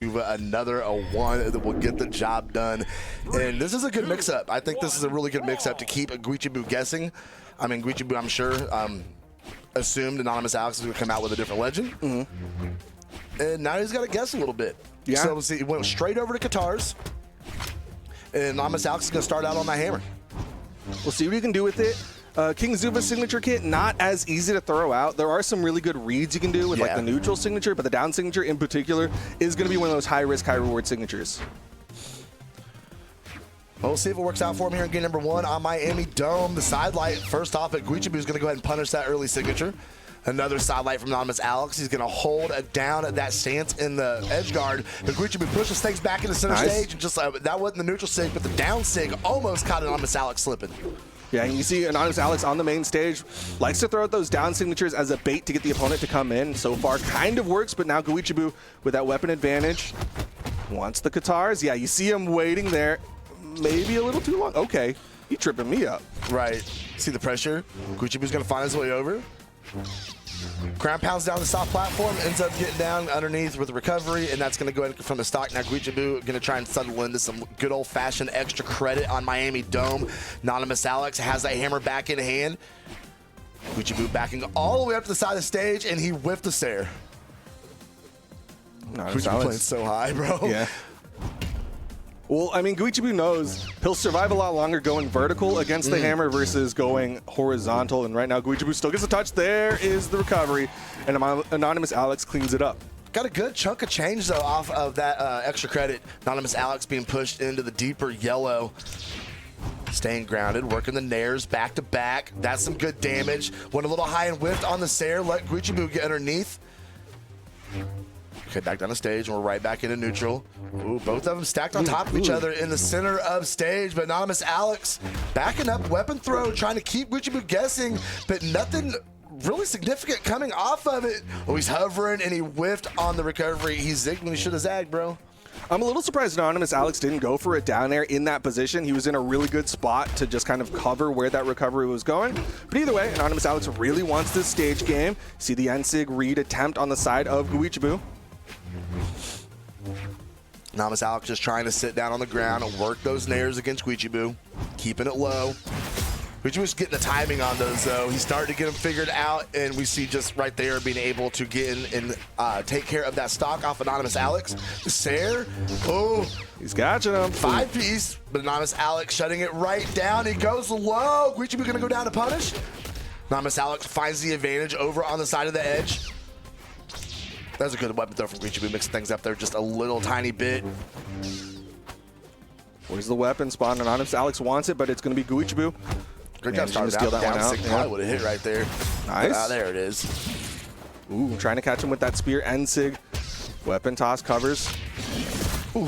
Another one that will get the job done. And this is a good mix-up. I think this is a really good mix-up to keep Guichabou guessing. I mean, Guichabou, I'm sure, assumed Anonymous Alex was going to come out with a different legend. And now he's got to guess a little bit. Yeah. So we'll see. He went straight over to Katars. And Anonymous Alex is going to start out on that hammer. We'll see what he can do with it. King Zuba's signature kit, not as easy to throw out. There are some really good reads you can do with like the neutral signature, but the down signature in particular is going to be one of those high-risk, high-reward signatures. Well, we'll see if it works out for him here in game number 1 on Miami Dome. The side light, first off, at Guichabou is going to go ahead and punish that early signature. Another side light from Anonymous Alex. He's going to hold down at that stance in the edge guard. But Guichabou pushes things back into center stage. And just that wasn't the neutral sig, but the down sig almost caught Anonymous Alex slipping. Yeah, and you see Anonymous Alex on the main stage, likes to throw out those down signatures as a bait to get the opponent to come in. So far, kind of works, but now Guichabou with that weapon advantage wants the Katars. Yeah, you see him waiting there. Maybe a little too long. Okay, you tripping me up. Right. See the pressure? Guichabou's going to find his way over. Ground pounds down the soft platform, ends up getting down underneath with the recovery, and that's going to go in from the stock. Now Guichabou going to try and settle into some good old-fashioned extra credit on Miami Dome. Anonymous Alex has that hammer back in hand. Guichabou backing all the way up to the side of the stage, and he whiffed the stair. Guichabou playing so high, bro. Yeah. Well, I mean, Guichabou knows he'll survive a lot longer going vertical against the hammer versus going horizontal. And right now, Guichabou still gets a touch. There is the recovery, and Anonymous Alex cleans it up. Got a good chunk of change, though, off of that extra credit. Anonymous Alex being pushed into the deeper yellow. Staying grounded, working the nairs back to back. That's some good damage. Went a little high and whiffed on the stair. Let Guichabou get underneath. Okay, back down the stage, and we're right back into neutral. Ooh, both of them stacked on top of each other in the center of stage, but Anonymous Alex backing up, weapon throw, trying to keep Guichabou guessing, but nothing really significant coming off of it. Oh, he's hovering, and he whiffed on the recovery. He zigged when he should have zagged, bro. I'm a little surprised Anonymous Alex didn't go for it down air in that position. He was in a really good spot to just kind of cover where that recovery was going. But either way, Anonymous Alex really wants this stage game. See the N-Sig read attempt on the side of Guichabou. Anonymous Alex just trying to sit down on the ground and work those nairs against Guichabou, keeping it low. Guichabou's getting the timing on those, though. He's starting to get them figured out, and we see just right there being able to get in and take care of that stock off Anonymous Alex. Sair, oh, he's catching him. 5-piece, but Anonymous Alex shutting it right down. He goes low. Guichabou going to go down to punish. Anonymous Alex finds the advantage over on the side of the edge. That was a good weapon throw from Guichabou, mixing things up there just a little tiny bit. Where's the weapon spawn? Anonymous Alex wants it, but it's going to be Guichabou. Great job starting to steal that one out. Probably would have hit right there. Nice. There it is. Ooh, trying to catch him with that spear. N-Sig. Weapon toss covers. Ooh.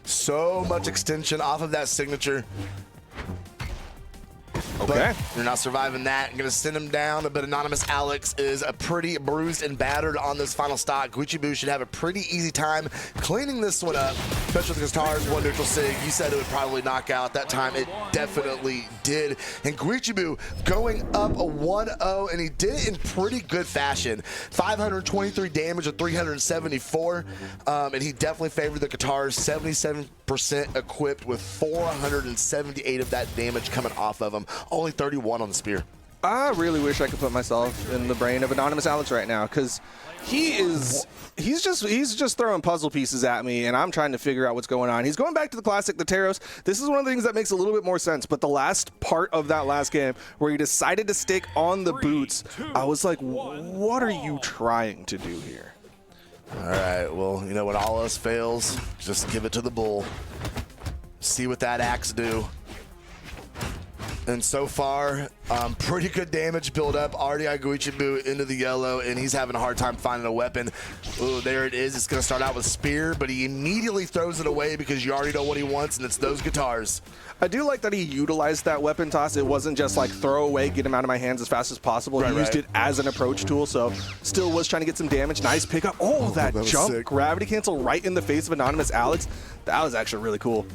So much extension off of that signature. Okay. But you're not surviving that. I'm going to send him down, but Anonymous Alex is pretty bruised and battered on this final stock. Guichabou should have a pretty easy time cleaning this one up, especially with the Katars, one neutral sig. You said it would probably knock out. That time it definitely did. And Guichabou going up a 1-0, and he did it in pretty good fashion. 523 damage of 374, and he definitely favored the Katars. 77% equipped with 478 of that damage coming off of him. Only 31 on the spear. I really wish I could put myself in the brain of Anonymous Alex right now, because he's just throwing puzzle pieces at me, and I'm trying to figure out what's going on. He's going back to the classic, the Taros. This is one of the things that makes a little bit more sense, but the last part of that last game where he decided to stick on the boots, I was like, what are you trying to do here? All right, well, you know, when all else fails, just give it to the bull. See what that axe do. And so far, pretty good damage build up. RDI Guichabou into the yellow, and he's having a hard time finding a weapon. Ooh, there it is. It's going to start out with spear, but he immediately throws it away because you already know what he wants, and it's those Katars. I do like that he utilized that weapon toss. It wasn't just like throw away, get him out of my hands as fast as possible. He used it as an approach tool, so still was trying to get some damage. Nice pickup. Oh, that jump. Sick. Gravity cancel right in the face of Anonymous Alex. That was actually really cool.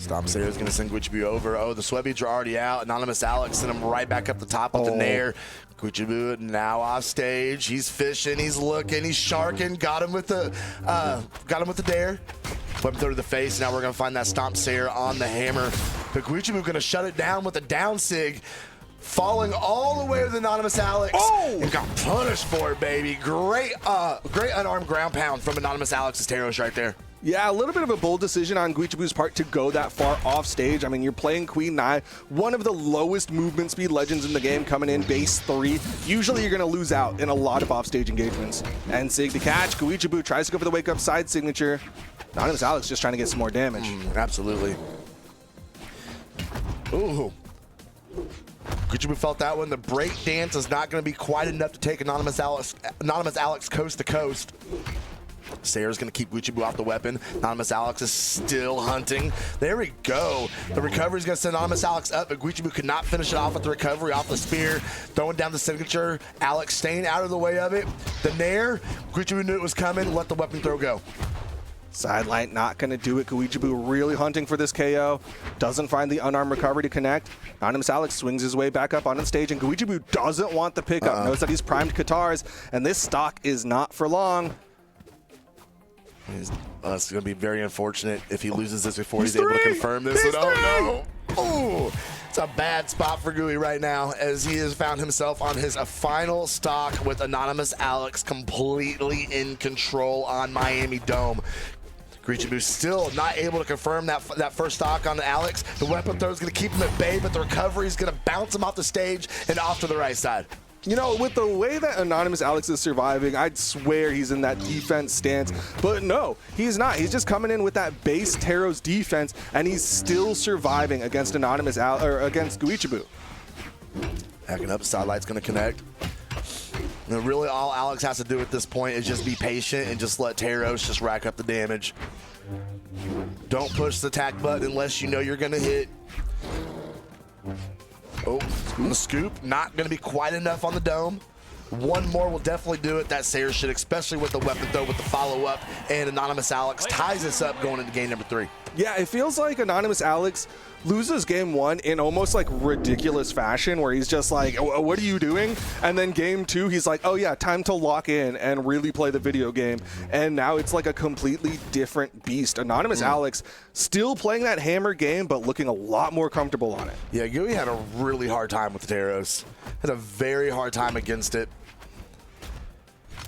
Stomp Sayer is going to send Guichabou over. Oh, the sweat beats are already out. Anonymous Alex sent him right back up the top with the nair. Guichabou now off stage. He's fishing. He's looking. He's sharking. Got him with the dare. Weapon throw to the face. Now we're going to find that Stomp Sayer on the hammer. But Guichabou going to shut it down with a down sig. Falling all the way with Anonymous Alex. Oh! And got punished for it, baby. Great unarmed ground pound from Anonymous Alex's Teros right there. Yeah, a little bit of a bold decision on Guichabou's part to go that far off stage. I mean, you're playing Queen Nai, one of the lowest movement speed legends in the game, coming in base 3. Usually you're going to lose out in a lot of offstage engagements. And Sig to catch. Guichabou tries to go for the wake-up side signature. Anonymous Alex just trying to get some more damage. Absolutely. Ooh. Guichabou felt that one. The break dance is not going to be quite enough to take Anonymous Alex coast to coast. Sayer's going to keep Guichabou off the weapon. Anonymous Alex is still hunting. There we go. The recovery is going to send Anonymous Alex up, but Guichabou could not finish it off with the recovery off the spear. Throwing down the signature. Alex staying out of the way of it. The nair. Guichabou knew it was coming. Let the weapon throw go. Sidelight not going to do it. Guichabou really hunting for this KO. Doesn't find the unarmed recovery to connect. Anonymous Alex swings his way back up on the stage, and Guichabou doesn't want the pickup. Knows that he's primed Katars, and this stock is not for long. It's going to be very unfortunate if he loses this before he's able to confirm this. Oh, no. Oh, it's a bad spot for Gui right now as he has found himself on his final stock with Anonymous Alex completely in control on Miami Dome. Guichabou still not able to confirm that first stock on Alex. The weapon throw is going to keep him at bay, but the recovery is going to bounce him off the stage and off to the right side. You know, with the way that Anonymous Alex is surviving, I'd swear he's in that defense stance. But no, he's not. He's just coming in with that base Teros defense, and he's still surviving against against Guichabou. Backing up, Sidelight's going to connect. And really all Alex has to do at this point is just be patient and just let Teros just rack up the damage. Don't push the attack button unless you know you're going to hit. Oh, the scoop, not going to be quite enough on the dome. One more will definitely do it. That Sayer shit, especially with the weapon throw, with the follow-up, and Anonymous Alex ties us up going into game number 3. Yeah, it feels like Anonymous Alex loses game 1 in almost like ridiculous fashion, where he's just like, oh, what are you doing? And then game 2, he's like, oh yeah, time to lock in and really play the video game. And now it's like a completely different beast. Anonymous Alex still playing that hammer game, but looking a lot more comfortable on it. Yeah, Gui had a really hard time with the Teros. Had a very hard time against it.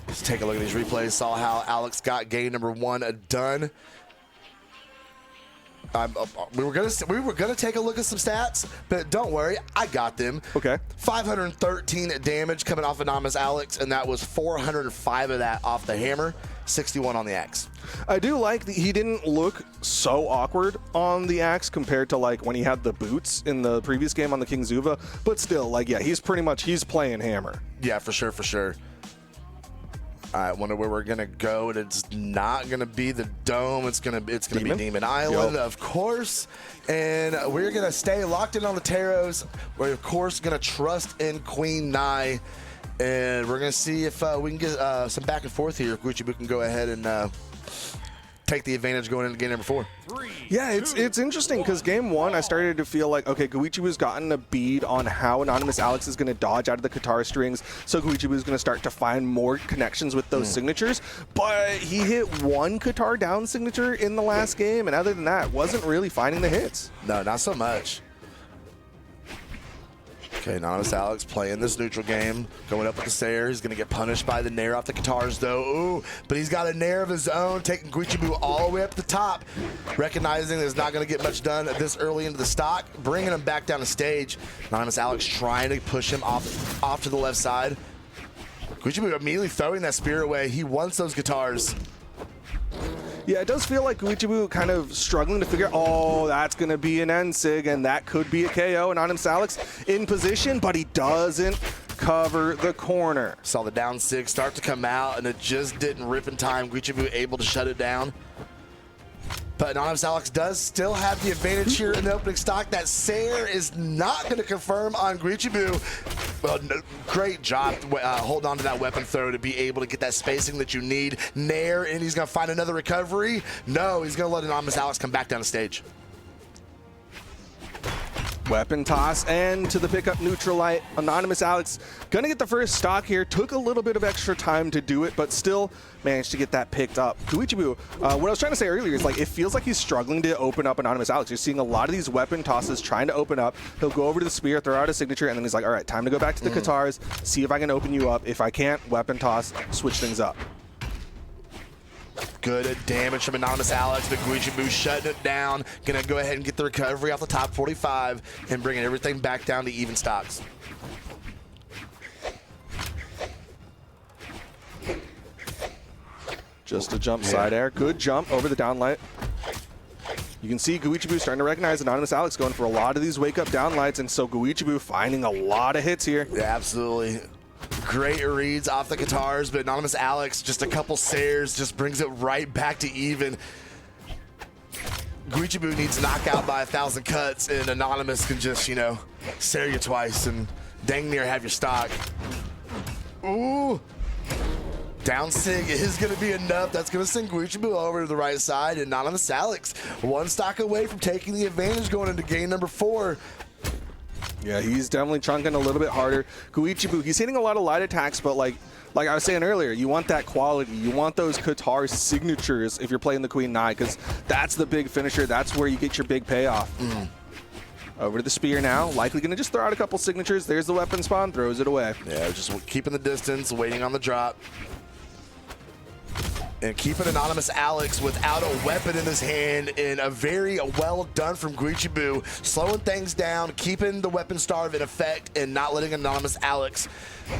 Let's take a look at these replays. Saw how Alex got game number 1 done. We were gonna take a look at some stats, but don't worry, I got them. Okay. 513 damage coming off Anonymous Alex, and that was 405 of that off the hammer, 61 on the axe. I do like that he didn't look so awkward on the axe compared to like when he had the boots in the previous game on the King Zuva, but still, like, yeah, he's playing hammer. Yeah, for sure, for sure. I wonder where we're gonna go, and it's not gonna be the dome. It's gonna be Demon Island, of course. And we're gonna stay locked in on the Teros. We're of course gonna trust in Queen Nai, and we're gonna see if we can get some back and forth here. If Guichabou can go ahead and take the advantage going into game number 4. Yeah, it's interesting because game 1, I started to feel like, okay, Guichabou's gotten a bead on how Anonymous Alex is going to dodge out of the Qatar strings, so Guichabou's going to start to find more connections with those signatures, but he hit 1 Qatar down signature in the last game, and other than that, wasn't really finding the hits. No, not so much. Okay, Anonymous Alex playing this neutral game, going up with the Sayer. He's going to get punished by the nair off the Qatars, though. Ooh, but he's got a nair of his own, taking Guichabou all the way up the top, recognizing there's not going to get much done this early into the stock, bringing him back down the stage. Anonymous Alex trying to push him off to the left side. Guichabou immediately throwing that spear away. He wants those Qatars. Yeah, it does feel like Guichabou kind of struggling to figure out, oh, that's going to be an N-Sig, and that could be a KO. Anonymous Alex in position, but he doesn't cover the corner. Saw the down sig start to come out, and it just didn't rip in time. Guichabou able to shut it down. But Anonymous Alex does still have the advantage here in the opening stock. That Sayer is not going to confirm on Guichabou. Well, no, great job holding on to that weapon throw to be able to get that spacing that you need. Nair, and he's going to find another recovery. No, he's going to let Anonymous Alex come back down the stage. Weapon toss and to the pickup neutral light. Anonymous Alex gonna get the first stock here. Took a little bit of extra time to do it, but still managed to get that picked up. Guichabou, what I was trying to say earlier is like it feels like he's struggling to open up Anonymous Alex. You're seeing a lot of these weapon tosses trying to open up. He'll go over to the spear, throw out a signature, and then he's like, all right, time to go back to the Katars, see if I can open you up. If I can't, weapon toss, switch things up. Good damage from Anonymous Alex, but Guichabou shutting it down. Gonna go ahead and get the recovery off the top 45 and bringing everything back down to even stocks. Just a jump side air. Good jump over the downlight. You can see Guichabou starting to recognize Anonymous Alex going for a lot of these wake-up downlights, and so Guichabou finding a lot of hits here. Yeah, absolutely. Great reads off the Katars, but Anonymous Alex, just a couple Sayers, just brings it right back to even. Guichabou needs knockout by 1,000 cuts, and Anonymous can just, you know, Sayer you twice and dang near have your stock. Ooh. Down sig is going to be enough. That's going to send Guichabou over to the right side, and Anonymous Alex one stock away from taking the advantage going into game number 4. Yeah, he's definitely chunking a little bit harder. Guichabou, he's hitting a lot of light attacks, but like I was saying earlier, you want that quality. You want those Qatar signatures if you're playing the Queen Nine, because that's the big finisher. That's where you get your big payoff. Over to the spear now. Likely going to just throw out a couple signatures. There's the weapon spawn, throws it away. Yeah, just keeping the distance, waiting on the drop. And keeping Anonymous Alex without a weapon in his hand, and a very well done from Guichabou, slowing things down, keeping the weapon starve in effect, and not letting Anonymous Alex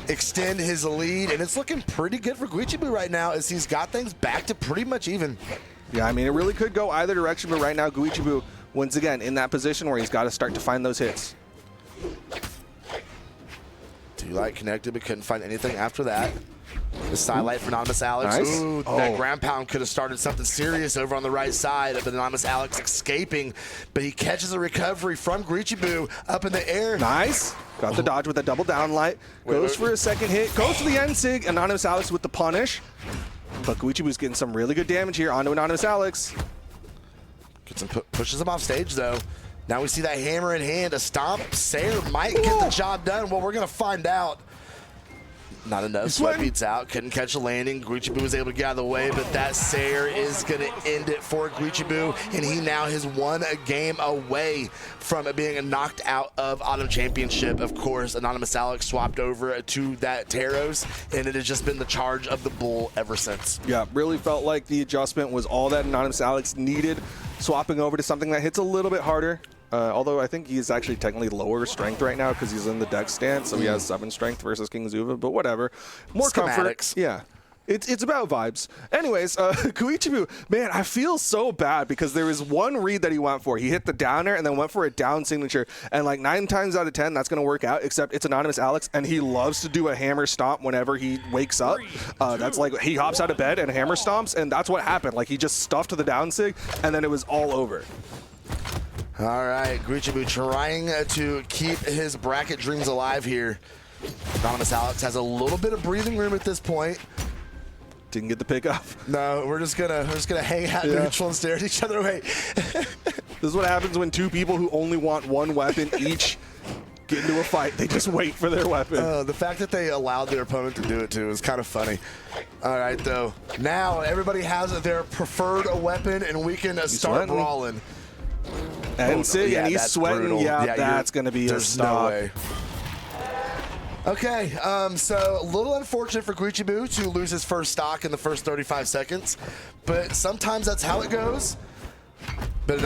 extend his lead. And it's looking pretty good for Guichabou right now, as he's got things back to pretty much even. Yeah, I mean, it really could go either direction, but right now Guichabou, once again, in that position where he's got to start to find those hits. Two light connected, but couldn't find anything after that. The side light for Anonymous Alex. Nice. Ooh, that ground pound could have started something serious over on the right side of Anonymous Alex escaping, but he catches a recovery from Guichabou up in the air. Nice. Got the dodge with a double down light. Goes for a second hit. Goes for the end sig. Anonymous Alex with the punish. But Guichabou's getting some really good damage here onto Anonymous Alex. Gets him pushes him off stage though. Now we see that hammer in hand. A stomp. Sayer might get the job done. Well, we're gonna find out. Not enough. Sweat beats out. Couldn't catch a landing. Guichabou was able to get out of the way, but that Sayer is going to end it for Guichabou, and he now has won a game away from being knocked out of Autumn Championship. Of course, Anonymous Alex swapped over to that Taros, and it has just been the charge of the bull ever since. Yeah, really felt like the adjustment was all that Anonymous Alex needed, swapping over to something that hits a little bit harder. Although I think he's actually technically lower strength right now because he's in the deck stance, so he has 7 strength versus King Zuva, but whatever. More Schematics. Comfort. Yeah. It's about vibes. Anyways, Guichabou, man, I feel so bad because there was one read that he went for. He hit the downer and then went for a down signature, and like 9 times out of 10, that's going to work out, except it's Anonymous Alex, and he loves to do a hammer stomp whenever he wakes up. That's like he hops out of bed and hammer stomps, and that's what happened. Like he just stuffed the down sig, and then it was all over. All right, Guichabou trying to keep his bracket dreams alive here. Anonymous Alex has a little bit of breathing room at this point. Didn't get the pick up. No, we're just gonna hang out neutral and stare at each other. Wait. This is what happens when 2 people who only want one weapon each get into a fight. They just wait for their weapon. The fact that they allowed their opponent to do it too is kind of funny. All right, though. Now everybody has their preferred weapon, and we can start brawling. And he's sweating. Brutal. Yeah, that's going to be a stop. No way. Okay, so a little unfortunate for Guichabou to lose his first stock in the first 35 seconds, but sometimes that's how it goes. But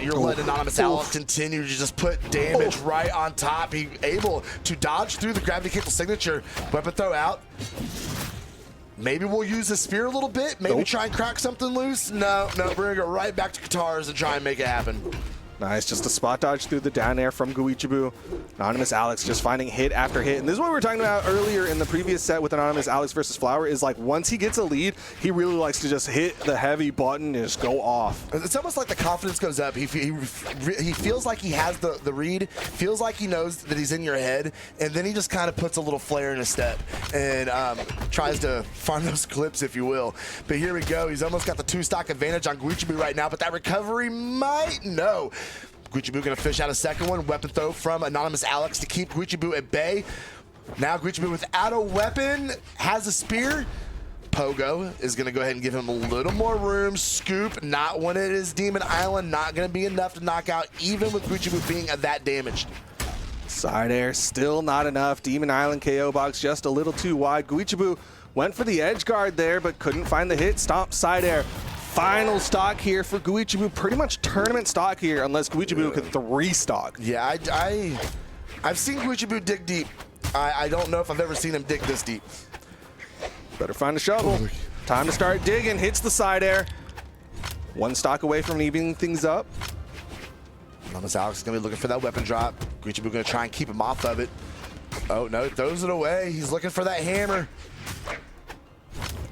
you're letting Anonymous Alex continue to just put damage right on top. He able to dodge through the gravity kick signature. Weapon throw out. Maybe we'll use the spear a little bit. Maybe try and crack something loose. No, we're going to go right back to Katars and try and make it happen. Nice, just a spot dodge through the down air from Guichabou. Anonymous Alex just finding hit after hit. And this is what we were talking about earlier in the previous set with Anonymous Alex versus Flower, is like once he gets a lead, he really likes to just hit the heavy button and just go off. It's almost like the confidence goes up. He feels like he has the read, feels like he knows that he's in your head, and then he just kind of puts a little flare in his step and tries to find those clips, if you will. But here we go. He's almost got the 2-stock advantage on Guichabou right now, but that recovery might, no. Guichabou gonna fish out a second one. Weapon throw from Anonymous Alex to keep Guichabou at bay. Now Guichabou without a weapon has a spear. Pogo is gonna go ahead and give him a little more room. Scoop, not when it is Demon Island, not gonna be enough to knock out, even with Guichabou being that damaged. Side air, still not enough. Demon Island KO box just a little too wide. Guichabou went for the edge guard there, but couldn't find the hit. Stomp side air. Final stock here for Guichabou. Pretty much tournament stock here, unless Guichabou could 3-stock. Yeah, I've seen Guichabou dig deep. I don't know if I've ever seen him dig this deep. Better find a shovel. Time to start digging. Hits the side air. 1 stock away from evening things up. Anonymous Alex is going to be looking for that weapon drop. Guichabou going to try and keep him off of it. Oh, no, throws it away. He's looking for that hammer.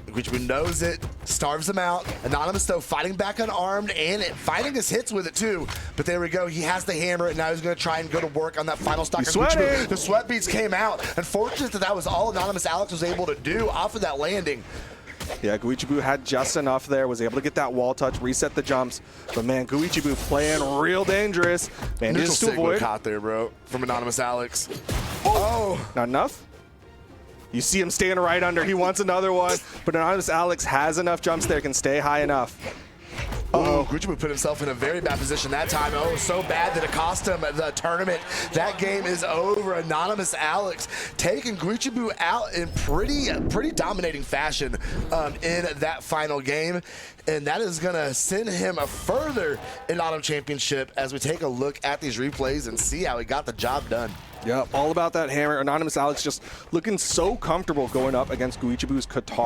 Guichabou knows it, starves him out. Anonymous, though, fighting back unarmed and finding his hits with it, too. But there we go. He has the hammer, and now he's going to try and go to work on that final stock. The sweat beads came out. Unfortunate that was all Anonymous Alex was able to do off of that landing. Yeah, Guichabou had just enough there, was able to get that wall touch, reset the jumps. But, man, Guichabou playing real dangerous. Manages to avoid. Caught there, bro, from Anonymous Alex. Oh! Not enough? You see him staying right under. He wants another one, but Anonymous Alex has enough jumps there, can stay high enough. Oh, Guichabou put himself in a very bad position that time. Oh, so bad that it cost him the tournament. That game is over. Anonymous Alex taking Guichabou out in pretty dominating fashion in that final game. And that is going to send him further in Autumn Championship as we take a look at these replays and see how he got the job done. Yeah, all about that hammer. Anonymous Alex just looking so comfortable going up against Guichabou's Qatar.